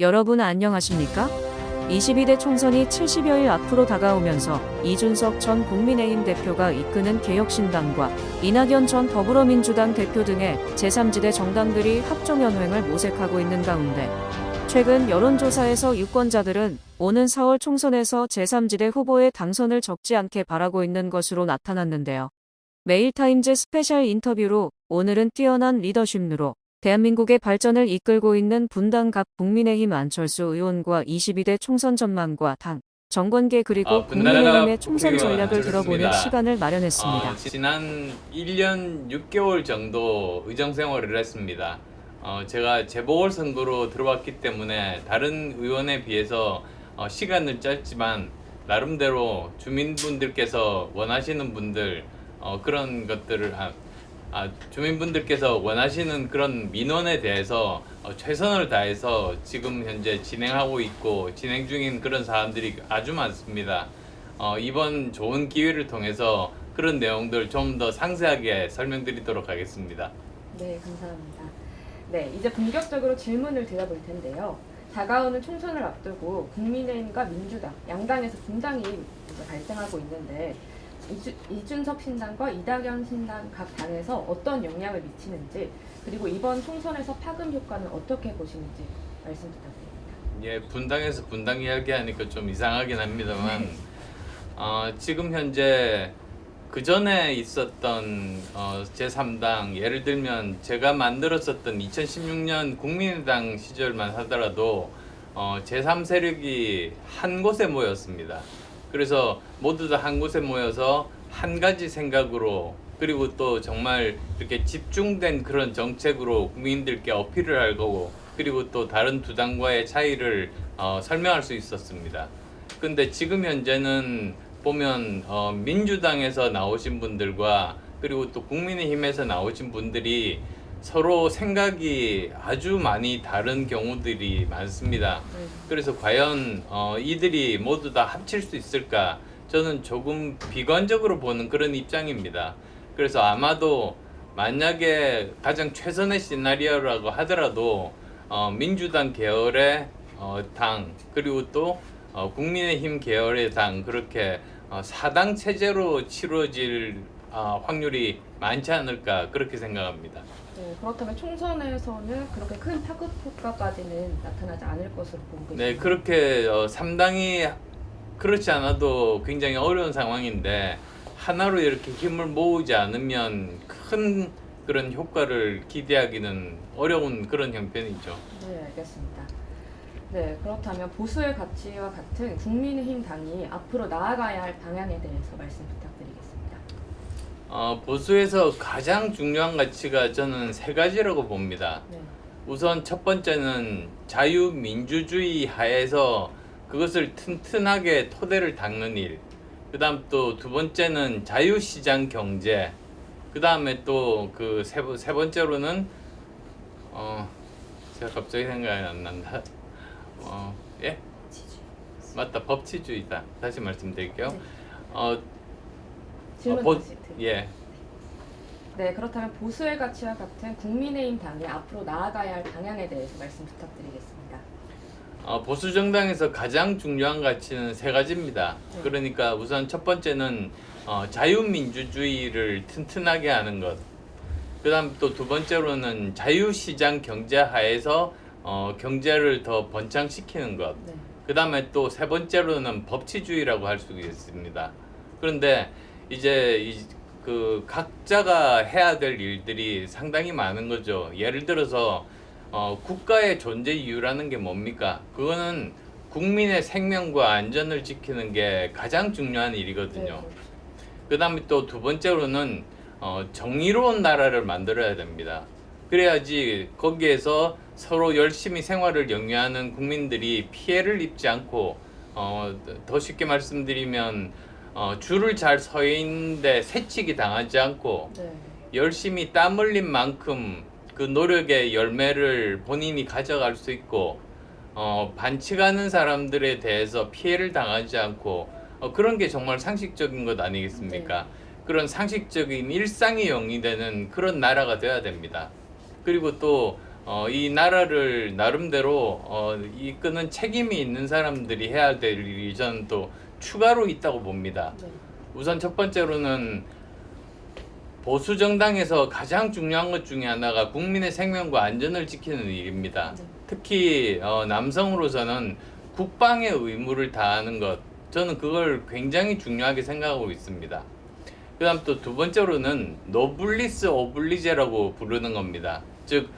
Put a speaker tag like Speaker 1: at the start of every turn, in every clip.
Speaker 1: 여러분 안녕하십니까? 22대 총선이 70여일 앞으로 다가오면서 이준석 전 국민의힘 대표가 이끄는 개혁신당과 이낙연 전 더불어민주당 대표 등의 제3지대 정당들이 합종연횡을 모색하고 있는 가운데 최근 여론조사에서 유권자들은 오는 4월 총선에서 제3지대 후보의 당선을 적지 않게 바라고 있는 것으로 나타났는데요. 매일타임즈 스페셜 인터뷰로 오늘은 뛰어난 리더십으로 대한민국의 발전을 이끌고 있는 분당갑 국민의힘 안철수 의원과 22대 총선 전망과 당, 정권계 그리고 국민의힘의 총선 전략을 들어보는 시간을 마련했습니다.
Speaker 2: 지난 1년 6개월 정도 의정생활을 했습니다. 제가 재보궐선거로 들어왔기 때문에 다른 의원에 비해서 시간은 짧지만 나름대로 주민분들께서 원하시는 분들 그런 것들을 주민분들께서 원하시는 그런 민원에 대해서 최선을 다해서 지금 현재 진행하고 있고 진행 중인 그런 사안들이 아주 많습니다. 이번 좋은 기회를 통해서 그런 내용들 좀 더 상세하게 설명드리도록 하겠습니다.
Speaker 3: 네, 감사합니다. 네, 이제 본격적으로 질문을 드려볼 텐데요. 다가오는 총선을 앞두고 국민의힘과 민주당, 양당에서 분당이 이제 발생하고 있는데 이준석 신당과 이낙연 신당 각 당에서 어떤 영향을 미치는지, 그리고 이번 총선에서 파급 효과는 어떻게 보시는지 말씀 부탁드립니다.
Speaker 2: 예, 분당에서 분당 이야기하니까 좀 이상하긴 합니다만 지금 현재 그 전에 있었던 제3당, 예를 들면 제가 만들었었던 2016년 국민의당 시절만 하더라도 제3세력이 한 곳에 모였습니다. 그래서 모두 다 한 곳에 모여서 한 가지 생각으로, 그리고 또 정말 이렇게 집중된 그런 정책으로 국민들께 어필을 할 거고, 그리고 또 다른 두 당과의 차이를 설명할 수 있었습니다. 근데 지금 현재는 보면 민주당에서 나오신 분들과 그리고 또 국민의힘에서 나오신 분들이 서로 생각이 아주 많이 다른 경우들이 많습니다. 그래서 과연 이들이 모두 다 합칠 수 있을까? 저는 조금 비관적으로 보는 그런 입장입니다. 그래서 아마도 만약에 가장 최선의 시나리오라고 하더라도 민주당 계열의 당, 그리고 또 국민의힘 계열의 당, 그렇게 4당 체제로 치러질 확률이 많지 않을까, 그렇게 생각합니다.
Speaker 3: 네, 그렇다면 총선에서는 그렇게 큰 파급 효과까지는 나타나지 않을 것으로 보고 계십니다.
Speaker 2: 네, 그렇게 3당이 그렇지 않아도 굉장히 어려운 상황인데 하나로 이렇게 힘을 모으지 않으면 큰 그런 효과를 기대하기는 어려운 그런 형편이죠.
Speaker 3: 네, 알겠습니다. 네, 그렇다면 보수의 가치와 같은 국민의힘 당이 앞으로 나아가야 할 방향에 대해서 말씀 부탁드리겠습니다.
Speaker 2: 보수에서 가장 중요한 가치가 저는 세 가지라고 봅니다.
Speaker 3: 네,
Speaker 2: 우선 첫 번째는 자유민주주의 하에서 그것을 튼튼하게 토대를 닦는 일. 그 다음 또 두 번째는 자유시장 경제. 그 다음에 또 그 세 번째로는 제가 갑자기 생각이 안 난다. 예? 맞다, 법치주의다. 다시 말씀드릴게요.
Speaker 3: 네. 질문 다시 드릴게요.
Speaker 2: 예.
Speaker 3: 네, 그렇다면 보수의 가치와 같은 국민의힘 당이 앞으로 나아가야 할 방향에 대해서 말씀 부탁드리겠습니다.
Speaker 2: 보수 정당에서 가장 중요한 가치는 세 가지입니다.
Speaker 3: 네.
Speaker 2: 그러니까 우선 첫 번째는 자유민주주의를 튼튼하게 하는 것. 그다음 또 두 번째로는 자유시장 경제 하에서 경제를 더 번창시키는 것.
Speaker 3: 네.
Speaker 2: 그다음에 또 세 번째로는 법치주의라고 할 수 있습니다. 그런데 이제 그 각자가 해야 될 일들이 상당히 많은 거죠. 예를 들어서 국가의 존재 이유라는 게 뭡니까? 그거는 국민의 생명과 안전을 지키는 게 가장 중요한 일이거든요.
Speaker 3: 네.
Speaker 2: 그 다음에 또 두 번째로는 정의로운 나라를 만들어야 됩니다. 그래야지 거기에서 서로 열심히 생활을 영위하는 국민들이 피해를 입지 않고 더 쉽게 말씀드리면 줄을 잘 서 있는데 새치기 당하지 않고
Speaker 3: 네.
Speaker 2: 열심히 땀 흘린 만큼 그 노력의 열매를 본인이 가져갈 수 있고 반칙하는 사람들에 대해서 피해를 당하지 않고 그런 게 정말 상식적인 것 아니겠습니까? 그런 상식적인 일상이 영위되는 그런 나라가 돼야 됩니다. 그리고 또 이 나라를 나름대로 이끄는 책임이 있는 사람들이 해야 될 일이 저는 또 추가로 있다고 봅니다.
Speaker 3: 네.
Speaker 2: 우선 첫 번째로는 보수 정당에서 가장 중요한 것 중에 하나가 국민의 생명과 안전을 지키는 일입니다.
Speaker 3: 네.
Speaker 2: 특히 남성으로서는 국방의 의무를 다하는 것, 저는 그걸 굉장히 중요하게 생각하고 있습니다. 그다음 또 두 번째로는 노블리스 오블리제라고 부르는 겁니다. 즉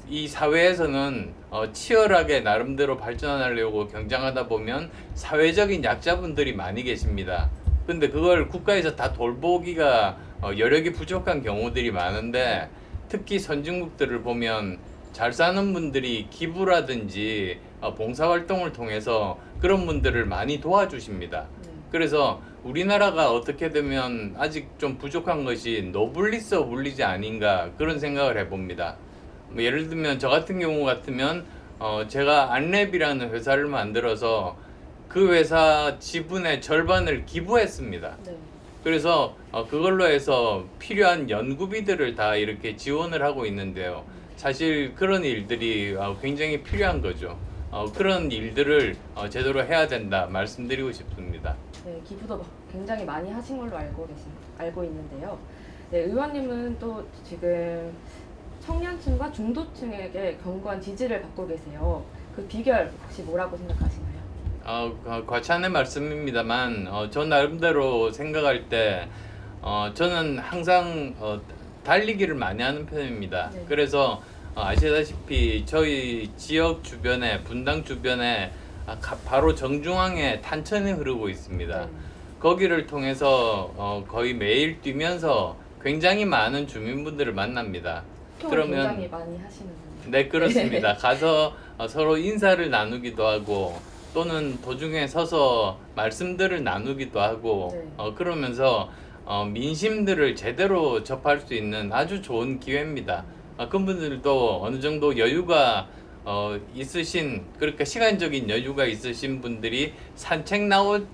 Speaker 2: 이 사회에서는 치열하게 나름대로 발전하려고 경쟁하다 보면 사회적인 약자분들이 많이 계십니다. 근데 그걸 국가에서 다 돌보기가 여력이 부족한 경우들이 많은데, 특히 선진국들을 보면 잘 사는 분들이 기부라든지 봉사활동을 통해서 그런 분들을 많이 도와주십니다.
Speaker 3: 네.
Speaker 2: 그래서 우리나라가 어떻게 되면 아직 좀 부족한 것이 노블리스 오블리지 아닌가, 그런 생각을 해봅니다. 뭐 예를 들면 저 같은 경우 같으면 제가 안랩이라는 회사를 만들어서 그 회사 지분의 절반을 기부했습니다.
Speaker 3: 네.
Speaker 2: 그래서 그걸로 해서 필요한 연구비들을 다 이렇게 지원을 하고 있는데요. 사실 그런 일들이 굉장히 필요한 거죠. 그런 일들을 제대로 해야 된다 말씀드리고 싶습니다.
Speaker 3: 네, 기부도 굉장히 많이 하신 걸로 알고 있는데요. 네, 의원님은 또 지금 청년층과 중도층에게 견고한 지지를 받고 계세요. 그 비결 혹시 뭐라고 생각하시나요?
Speaker 2: 과찬의 말씀입니다만 저 나름대로 생각할 때 저는 항상 달리기를 많이 하는 편입니다.
Speaker 3: 네.
Speaker 2: 그래서 아시다시피 저희 지역 주변에, 분당 주변에 바로 정중앙에 탄천이 흐르고 있습니다.
Speaker 3: 네.
Speaker 2: 거기를 통해서 거의 매일 뛰면서 굉장히 많은 주민분들을 만납니다.
Speaker 3: 소통을 굉장히 많이 하시는군요.
Speaker 2: 네, 그렇습니다. 가서 서로 인사를 나누기도 하고, 또는 도중에 서서 말씀들을 나누기도 하고,
Speaker 3: 네.
Speaker 2: 그러면서 민심들을 제대로 접할 수 있는 아주 좋은 기회입니다. 그분들도 어느 정도 여유가 있으신, 그러니까 시간적인 여유가 있으신 분들이 산책 나온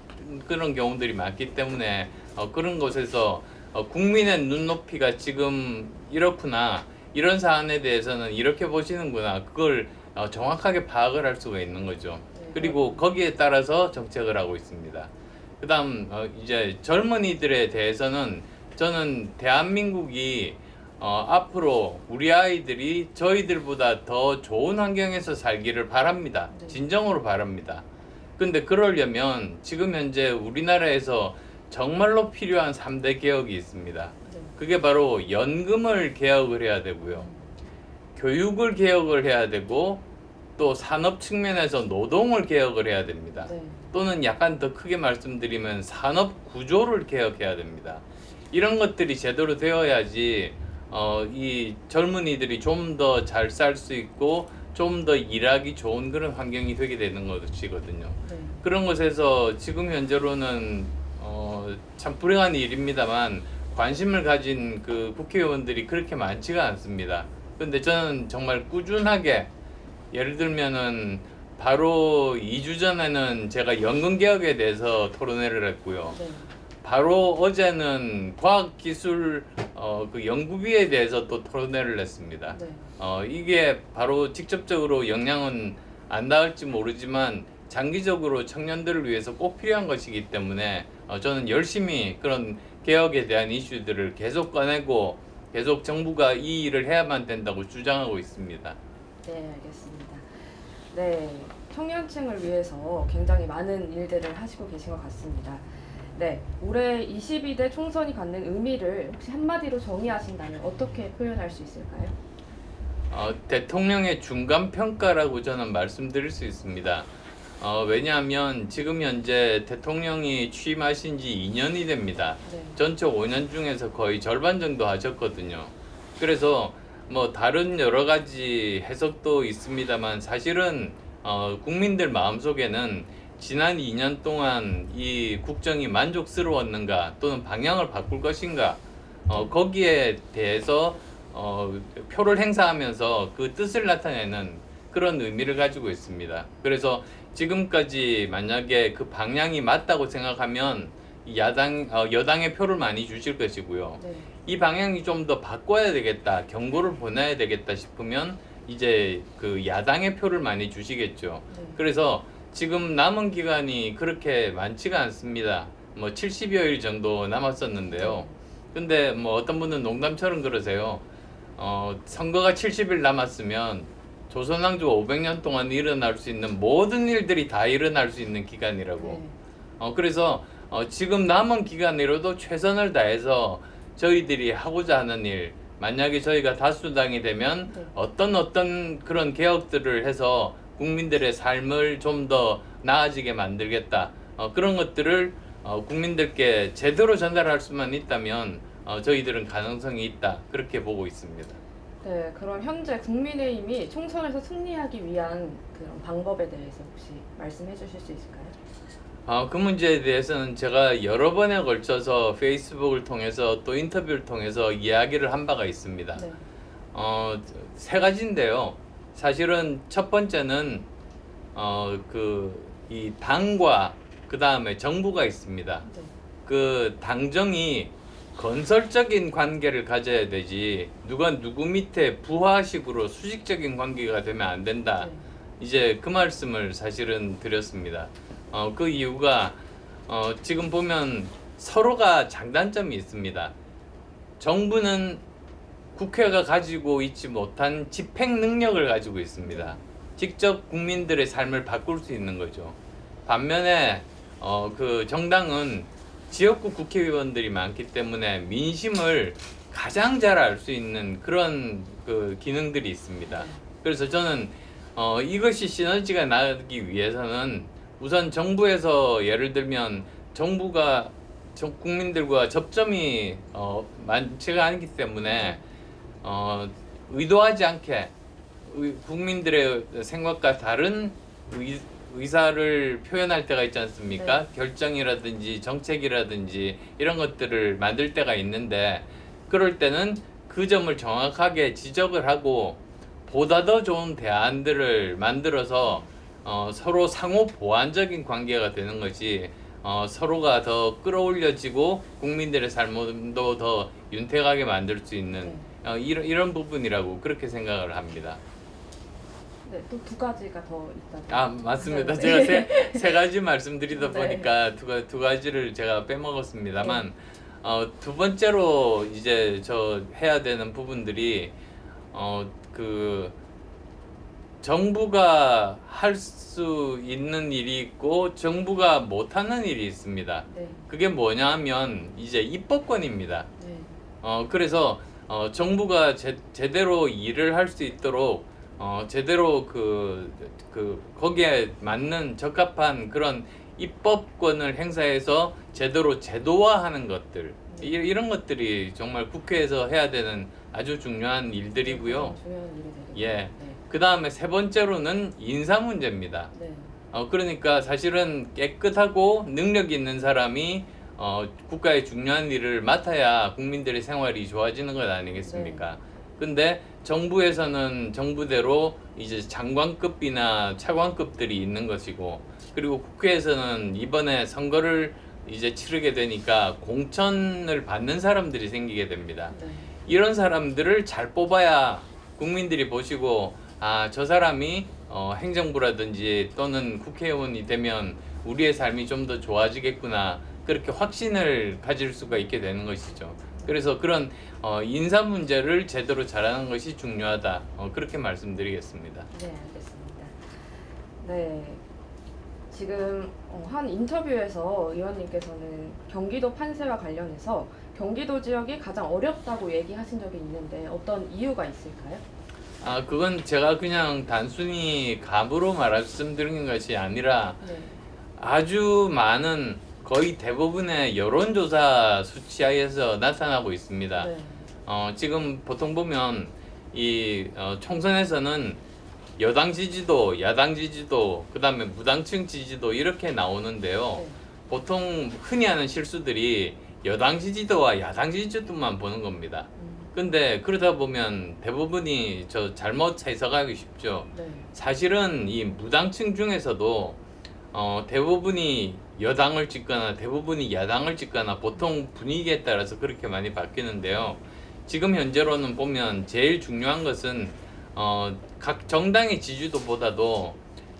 Speaker 2: 그런 경우들이 많기 때문에 그런 곳에서 국민의 눈높이가 지금 이렇구나, 이런 사안에 대해서는 이렇게 보시는구나, 그걸 정확하게 파악을 할 수가 있는 거죠.
Speaker 3: 네.
Speaker 2: 그리고 거기에 따라서 정책을 하고 있습니다. 그 다음 이제 젊은이들에 대해서는 저는 대한민국이 앞으로 우리 아이들이 저희들보다 더 좋은 환경에서 살기를 바랍니다.
Speaker 3: 네.
Speaker 2: 진정으로 바랍니다. 근데 그러려면 지금 현재 우리나라에서 정말로 필요한 3대 개혁이 있습니다.
Speaker 3: 네.
Speaker 2: 그게 바로 연금을 개혁을 해야 되고요. 교육을 개혁을 해야 되고, 또 산업 측면에서 노동을 개혁을 해야 됩니다.
Speaker 3: 네.
Speaker 2: 또는 약간 더 크게 말씀드리면 산업 구조를 개혁해야 됩니다. 이런 것들이 제대로 되어야지 이 젊은이들이 좀 더 잘 살 수 있고 좀 더 일하기 좋은 그런 환경이 되게 되는 것이거든요.
Speaker 3: 네.
Speaker 2: 그런 것에서 지금 현재로는 참 불행한 일입니다만 관심을 가진 그 국회의원들이 그렇게 많지가 않습니다. 근데 저는 정말 꾸준하게, 예를 들면은 바로 2주 전에는 제가 연금 개혁에 대해서 토론회를 했고요.
Speaker 3: 네.
Speaker 2: 바로 어제는 과학기술 그 연구비에 대해서 또 토론회를 했습니다.
Speaker 3: 네.
Speaker 2: 이게 바로 직접적으로 영향은 안 닿을지 모르지만 장기적으로 청년들을 위해서 꼭 필요한 것이기 때문에 저는 열심히 그런 개혁에 대한 이슈들을 계속 꺼내고 계속 정부가 이 일을 해야만 된다고 주장하고 있습니다.
Speaker 3: 네, 알겠습니다. 네, 청년층을 위해서 굉장히 많은 일들을 하시고 계신 것 같습니다. 네, 올해 22대 총선이 갖는 의미를 혹시 한마디로 정의하신다면 어떻게 표현할 수 있을까요?
Speaker 2: 대통령의 중간평가라고 저는 말씀드릴 수 있습니다. 왜냐하면 지금 현재 대통령이 취임하신 지 2년이 됩니다.
Speaker 3: 네.
Speaker 2: 전체 5년 중에서 거의 절반 정도 하셨거든요. 그래서 뭐 다른 여러 가지 해석도 있습니다만 사실은 국민들 마음속에는 지난 2년 동안 이 국정이 만족스러웠는가, 또는 방향을 바꿀 것인가, 거기에 대해서 표를 행사하면서 그 뜻을 나타내는 그런 의미를 가지고 있습니다. 그래서 지금까지 만약에 그 방향이 맞다고 생각하면 여당의 표를 많이 주실 것이고요.
Speaker 3: 네.
Speaker 2: 이 방향이 좀 더 바꿔야 되겠다, 경고를 보내야 되겠다 싶으면 이제 그 야당의 표를 많이 주시겠죠.
Speaker 3: 네.
Speaker 2: 그래서 지금 남은 기간이 그렇게 많지가 않습니다. 뭐 70여일 정도 남았었는데요. 근데 뭐 어떤 분은 농담처럼 그러세요. 선거가 70일 남았으면 조선왕조가 500년 동안 일어날 수 있는 모든 일들이 다 일어날 수 있는 기간이라고.
Speaker 3: 네.
Speaker 2: 그래서 지금 남은 기간이라도 최선을 다해서 저희들이 하고자 하는 일, 만약에 저희가 다수당이 되면
Speaker 3: 네.
Speaker 2: 어떤 그런 개혁들을 해서 국민들의 삶을 좀 더 나아지게 만들겠다. 그런 것들을 국민들께 제대로 전달할 수만 있다면 저희들은 가능성이 있다. 그렇게 보고 있습니다.
Speaker 3: 네, 그럼 현재 국민의힘이 총선에서 승리하기 위한 그런 방법에 대해서 혹시 말씀해 주실 수 있을까요?
Speaker 2: 그 문제에 대해서는 제가 여러 번에 걸쳐서 페이스북을 통해서 또 인터뷰를 통해서 이야기를 한 바가 있습니다.
Speaker 3: 네.
Speaker 2: 세 가지인데요. 사실은 첫 번째는 이 당과 그 다음에 정부가 있습니다.
Speaker 3: 네.
Speaker 2: 그 당정이 건설적인 관계를 가져야 되지 누가 누구 밑에 부하식으로 수직적인 관계가 되면 안 된다.
Speaker 3: 네.
Speaker 2: 이제 그 말씀을 사실은 드렸습니다. 그 이유가 지금 보면 서로가 장단점이 있습니다. 정부는 국회가 가지고 있지 못한 집행 능력을 가지고 있습니다. 직접 국민들의 삶을 바꿀 수 있는 거죠. 반면에 그 정당은 지역구 국회의원들이 많기 때문에 민심을 가장 잘 알 수 있는 그런 그 기능들이 있습니다. 그래서 저는 이것이 시너지가 나기 위해서는 우선 정부에서 예를 들면 정부가 국민들과 접점이 많지가 않기 때문에 의도하지 않게 국민들의 생각과 다른 의사를 표현할 때가 있지 않습니까?
Speaker 3: 네.
Speaker 2: 결정이라든지 정책이라든지 이런 것들을 만들 때가 있는데 그럴 때는 그 점을 정확하게 지적을 하고 보다 더 좋은 대안들을 만들어서 서로 상호 보완적인 관계가 되는 것이 서로가 더 끌어올려지고 국민들의 삶도 더 윤택하게 만들 수 있는 이런 부분이라고 그렇게 생각을 합니다.
Speaker 3: 네, 또 두 가지가 더 있다고.
Speaker 2: 맞습니다.
Speaker 3: 네.
Speaker 2: 제가 세 가지 말씀드리다
Speaker 3: 네.
Speaker 2: 보니까 두 가지를 제가 빼먹었습니다만 두 번째로 이제 저 해야 되는 부분들이 그 정부가 할 수 있는 일이 있고 정부가 못하는 일이 있습니다.
Speaker 3: 네.
Speaker 2: 그게 뭐냐 하면 이제 입법권입니다.
Speaker 3: 네.
Speaker 2: 그래서 정부가 제대로 일을 할 수 있도록 제대로 거기에 맞는 적합한 그런 입법권을 행사해서 제대로 제도화하는 것들 이런 것들이 정말 국회에서 해야 되는 아주 중요한 일들이고요.
Speaker 3: 중요한 일이 되겠네요.
Speaker 2: 예.
Speaker 3: 네.
Speaker 2: 그 다음에 세 번째로는 인사 문제입니다.
Speaker 3: 네.
Speaker 2: 그러니까 사실은 깨끗하고 능력 있는 사람이 국가의 중요한 일을 맡아야 국민들의 생활이 좋아지는 것 아니겠습니까? 근데 정부에서는 정부대로 이제 장관급이나 차관급들이 있는 것이고 그리고 국회에서는 이번에 선거를 이제 치르게 되니까 공천을 받는 사람들이 생기게 됩니다.
Speaker 3: 네.
Speaker 2: 이런 사람들을 잘 뽑아야 국민들이 보시고 저 사람이 행정부라든지 또는 국회의원이 되면 우리의 삶이 좀 더 좋아지겠구나 그렇게 확신을 가질 수가 있게 되는 것이죠. 그래서 그런 인사 문제를 제대로 잘하는 것이 중요하다 그렇게 말씀드리겠습니다.
Speaker 3: 네, 알겠습니다. 네, 지금 한 인터뷰에서 의원님께서는 경기도 판세와 관련해서 경기도 지역이 가장 어렵다고 얘기하신 적이 있는데 어떤 이유가 있을까요?
Speaker 2: 그건 제가 그냥 단순히 감으로 말씀드리는 것이 아니라
Speaker 3: 네.
Speaker 2: 아주 많은 거의 대부분의 여론조사 수치하에서 나타나고 있습니다.
Speaker 3: 네.
Speaker 2: 지금 보통 보면 이 총선에서는 여당 지지도, 야당 지지도, 그 다음에 무당층 지지도 이렇게 나오는데요.
Speaker 3: 네.
Speaker 2: 보통 흔히 하는 실수들이 여당 지지도와 야당 지지도만 보는 겁니다. 근데 그러다 보면 대부분이 잘못 해석하기 쉽죠.
Speaker 3: 네.
Speaker 2: 사실은 이 무당층 중에서도 대부분이 여당을 찍거나 대부분이 야당을 찍거나 보통 분위기에 따라서 그렇게 많이 바뀌는데요. 지금 현재로는 보면 제일 중요한 것은 각 정당의 지지도보다도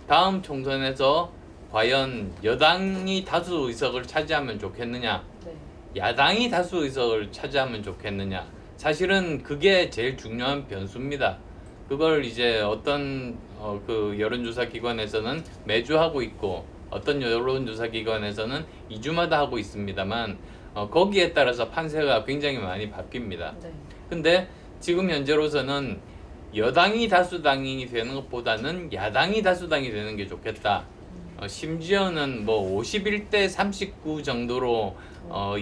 Speaker 2: 다음 총선에서 과연 여당이 다수 의석을 차지하면 좋겠느냐,
Speaker 3: 네.
Speaker 2: 야당이 다수 의석을 차지하면 좋겠느냐. 사실은 그게 제일 중요한 변수입니다. 그걸 이제 어떤 그 여론조사 기관에서는 매주 하고 있고 어떤 여론조사 기관에서는 2주마다 하고 있습니다만 거기에 따라서 판세가 굉장히 많이 바뀝니다.
Speaker 3: 네.
Speaker 2: 근데 지금 현재로서는 여당이 다수당이 되는 것보다는 야당이 다수당이 되는 게 좋겠다. 심지어는 뭐 51대 39 정도로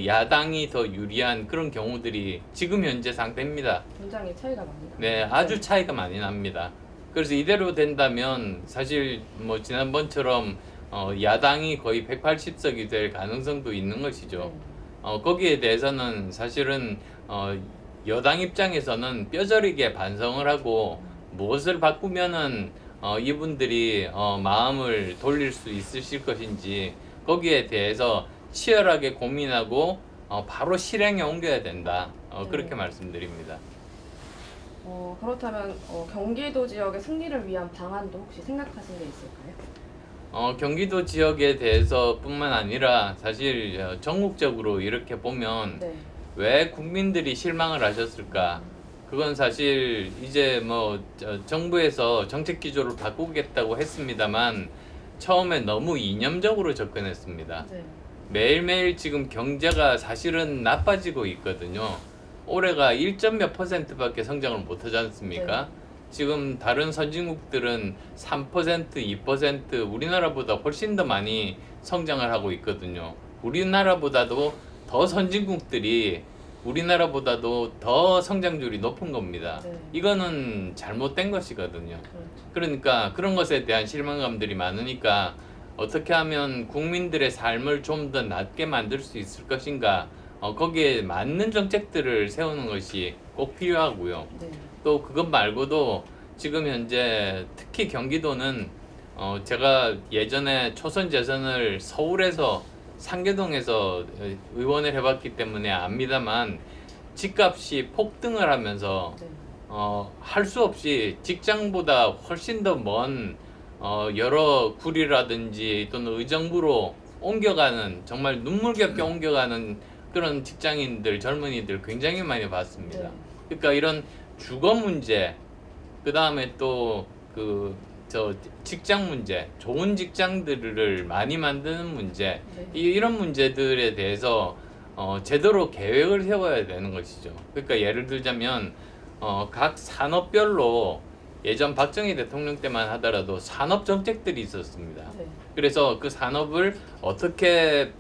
Speaker 2: 야당이 더 유리한 그런 경우들이 지금 현재 상태입니다.
Speaker 3: 굉장히 차이가 많이 나요.
Speaker 2: 네, 아주 차이가 많이 납니다. 그래서 이대로 된다면 사실 뭐 지난번처럼 야당이 거의 180석이 될 가능성도 있는 것이죠. 거기에 대해서는 사실은 여당 입장에서는 뼈저리게 반성을 하고 무엇을 바꾸면은 이분들이 마음을 돌릴 수 있으실 것인지 거기에 대해서 치열하게 고민하고 바로 실행에 옮겨야 된다. 그렇게 말씀드립니다.
Speaker 3: 그렇다면 경기도 지역의 승리를 위한 방안도 혹시 생각하신 게 있을까요?
Speaker 2: 경기도 지역에 대해서 뿐만 아니라 사실 전국적으로 이렇게 보면
Speaker 3: 네.
Speaker 2: 왜 국민들이 실망을 하셨을까? 그건 사실 이제 뭐 정부에서 정책 기조를 바꾸겠다고 했습니다만 처음에 너무 이념적으로 접근했습니다.
Speaker 3: 네.
Speaker 2: 매일매일 지금 경제가 사실은 나빠지고 있거든요. 올해가 1몇 %밖에 성장을 못하지 않습니까? 지금 다른 선진국들은 3%, 2% 우리나라보다 훨씬 더 많이 성장을 하고 있거든요. 우리나라보다도 더 선진국들이 우리나라보다도 더 성장률이 높은 겁니다.
Speaker 3: 네.
Speaker 2: 이거는 잘못된 것이거든요.
Speaker 3: 그렇죠.
Speaker 2: 그러니까 그런 것에 대한 실망감들이 많으니까 어떻게 하면 국민들의 삶을 좀 더 낫게 만들 수 있을 것인가, 거기에 맞는 정책들을 세우는 것이 꼭 필요하고요.
Speaker 3: 네.
Speaker 2: 또 그것 말고도 지금 현재 특히 경기도는 제가 예전에 초선 재선을 서울에서 상계동에서 의원을 해봤기 때문에 압니다만 집값이 폭등을 하면서
Speaker 3: 네.
Speaker 2: 할 수 없이 직장보다 훨씬 더 먼 여러 구리라든지 또는 의정부로 옮겨가는, 정말 눈물겹게 옮겨가는 그런 직장인들, 젊은이들 굉장히 많이 봤습니다.
Speaker 3: 네.
Speaker 2: 그러니까 이런 주거 문제, 그 다음에 또 직장 문제, 좋은 직장들을 많이 만드는 문제,
Speaker 3: 네.
Speaker 2: 이런 문제들에 대해서 제대로 계획을 세워야 되는 것이죠. 그러니까 예를 들자면 각 산업별로 예전 박정희 대통령 때만 하더라도 산업 정책들이 있었습니다.
Speaker 3: 네.
Speaker 2: 그래서 그 산업을 어떻게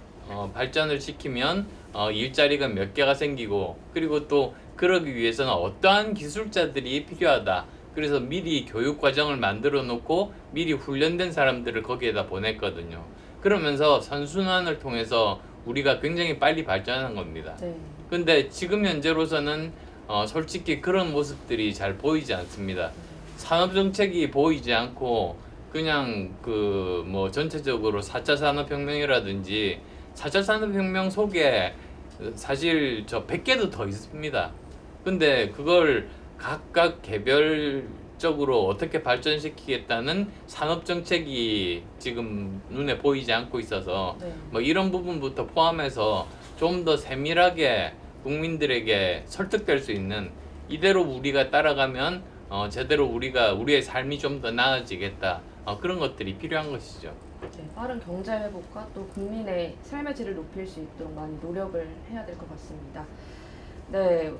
Speaker 2: 발전을 시키면 일자리가 몇 개가 생기고, 그리고 또 그러기 위해서는 어떠한 기술자들이 필요하다. 그래서 미리 교육 과정을 만들어 놓고 미리 훈련된 사람들을 거기에다 보냈거든요. 그러면서 선순환을 통해서 우리가 굉장히 빨리 발전한 겁니다.
Speaker 3: 네.
Speaker 2: 근데 지금 현재로서는 솔직히 그런 모습들이 잘 보이지 않습니다. 산업 정책이 보이지 않고 그냥 뭐 전체적으로 4차 산업혁명이라든지 4차 산업혁명 속에 사실 100개도 더 있습니다. 근데 그걸 각각 개별적으로 어떻게 발전시키겠다는 산업 정책이 지금 눈에 보이지 않고 있어서
Speaker 3: 네.
Speaker 2: 뭐 이런 부분부터 포함해서 좀 더 세밀하게 국민들에게 설득될 수 있는, 이대로 우리가 따라가면 제대로 우리의 삶이 좀 더 나아지겠다, 그런 것들이 필요한 것이죠.
Speaker 3: 네, 빠른 경제 회복과 또 국민의 삶의 질을 높일 수 있도록 많이 노력을 해야 될 것 같습니다. 네,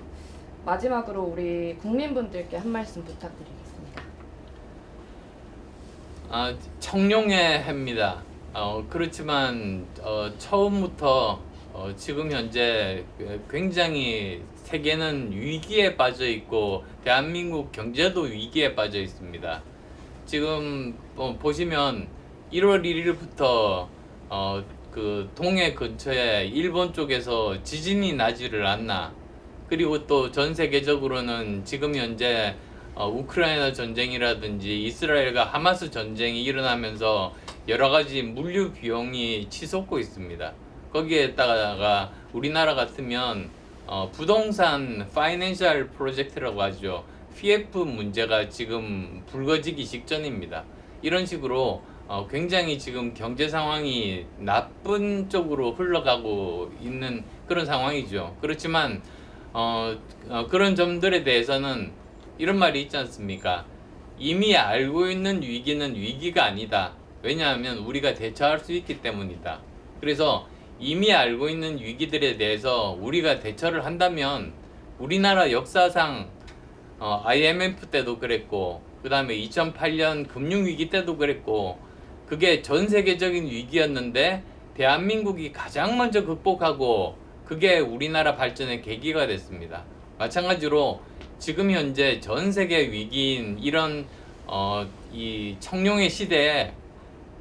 Speaker 3: 마지막으로 우리 국민분들께 한 말씀 부탁드리겠습니다.
Speaker 2: 청룡의 해입니다. 그렇지만 처음부터 지금 현재 굉장히 세계는 위기에 빠져 있고 대한민국 경제도 위기에 빠져 있습니다. 지금 보시면 1월 1일부터 그 동해 근처에 일본 쪽에서 지진이 나지를 않나. 그리고 또 전 세계적으로는 지금 현재 우크라이나 전쟁이라든지 이스라엘과 하마스 전쟁이 일어나면서 여러 가지 물류 비용이 치솟고 있습니다. 거기에다가 우리나라 같으면 부동산 파이낸셜 프로젝트라고 하죠. PF 문제가 지금 불거지기 직전입니다. 이런 식으로 굉장히 지금 경제 상황이 나쁜 쪽으로 흘러가고 있는 그런 상황이죠. 그렇지만 그런 점들에 대해서는 이런 말이 있지 않습니까? 이미 알고 있는 위기는 위기가 아니다. 왜냐하면 우리가 대처할 수 있기 때문이다. 그래서 이미 알고 있는 위기들에 대해서 우리가 대처를 한다면 우리나라 역사상 IMF 때도 그랬고 그 다음에 2008년 금융위기 때도 그랬고 그게 전 세계적인 위기였는데 대한민국이 가장 먼저 극복하고 그게 우리나라 발전의 계기가 됐습니다. 마찬가지로 지금 현재 전 세계 위기인 이런 이 청룡의 시대에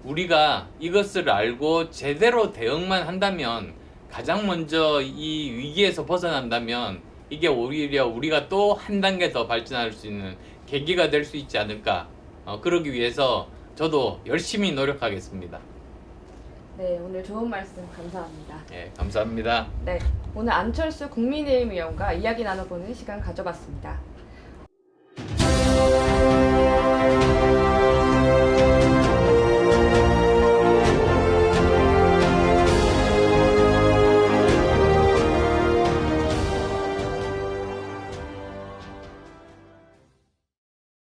Speaker 2: 우리가 이것을 알고 제대로 대응만 한다면 가장 먼저 이 위기에서 벗어난다면 이게 오히려 우리가 또 한 단계 더 발전할 수 있는 계기가 될 수 있지 않을까. 그러기 위해서 저도 열심히 노력하겠습니다.
Speaker 3: 네, 오늘 좋은 말씀 감사합니다.
Speaker 2: 예, 감사합니다.
Speaker 3: 네, 오늘 안철수 국민의힘 의원과 이야기 나눠보는 시간 가져봤습니다.